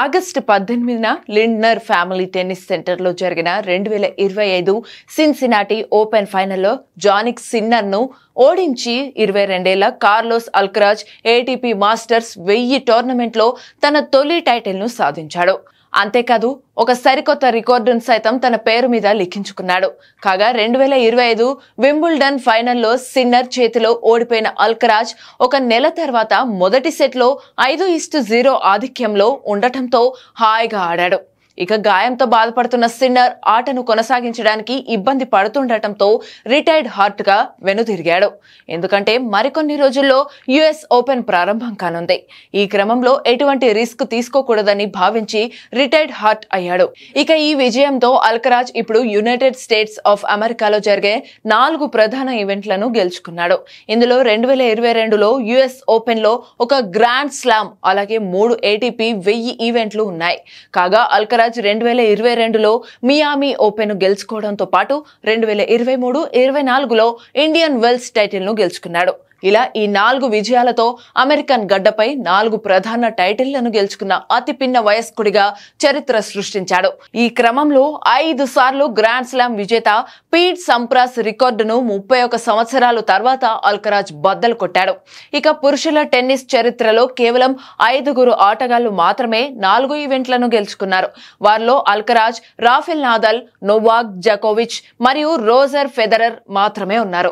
August 18న లిండ్నర్ family tennis సెంటర్లో జరిగిన 2025 Cincinnati open ఫైనల్లో జానిక్ సిన్నర్ను ఓడించి 22 ఏళ్ల కార్లోస్ అల్కరాజ్ ఏటీపీ మాస్టర్స్ 1000 టోర్నమెంట్లో తన తొలి టైటిల్ను సాధించాడు. అంతేకాదు ఒక సరికొత్త రికార్డును సైతం తన పేరు మీద లిఖించుకున్నాడు. కాగా 2025 వింబుల్డన్ ఫైనల్లో సిన్నర్ చేతిలో ఓడిపోయిన అల్కరాజ్ ఒక నెల తర్వాత మొదటి సెట్లో 5-0 ఆధిక్యంలో ఉండటంతో హాయిగా ఆడాడు. ఇక గాయంతో బాధపడుతున్న సిన్నర్ ఆటను కొనసాగించడానికి ఇబ్బంది పడుతుండటంతో రిటైర్డ్ హార్ట్ గా వెనుదిరిగాడు. ఎందుకంటే మరికొన్ని రోజుల్లో యుఎస్ ఓపెన్ ప్రారంభం కానుంది. ఈ క్రమంలో ఎటువంటి రిస్క్ తీసుకోకూడదని భావించి రిటైర్డ్ హార్ట్ అయ్యాడు. ఇక ఈ విజయంతో అల్కరాజ్ ఇప్పుడు యునైటెడ్ స్టేట్స్ ఆఫ్ అమెరికాలో జరిగే 4 ప్రధాన ఈవెంట్లను గెలుచుకున్నాడు. ఇందులో 2022లో యుఎస్ ఓపెన్ లో ఒక గ్రాండ్ స్లామ్ అలాగే 3 ఏటీపీ 1000 ఈవెంట్లు ఉన్నాయి. కాగా అల్కరాజ్ 2022లో మియామి ఓపెన్ గెలుచుకోవడంతో పాటు 2023, 24లో ఇండియన్ వెల్స్ టైటిల్ ను గెలుచుకున్నాడు. ఇలా ఈ 4 విజయాలతో అమెరికన్ గడ్డపై 4 ప్రధాన టైటిళ్లను గెలుచుకున్న అతి పిన్న వయస్కుడిగా చరిత్ర సృష్టించాడు. ఈ క్రమంలో 5 సార్లు గ్రాండ్ స్లామ్ విజేత పీట్ సంప్రాస్ రికార్డును 31 సంవత్సరాల తర్వాత అల్కరాజ్ బద్దలు కొట్టాడు. ఇక పురుషుల టెన్నిస్ చరిత్రలో కేవలం 5 ఆటగాళ్లు మాత్రమే 4 ఈవెంట్లను గెలుచుకున్నారు. వారిలో అల్కరాజ్, రాఫెల్ నాదల్, నోవాక్ జకోవిచ్ మరియు రోజర్ ఫెదరర్ మాత్రమే ఉన్నారు.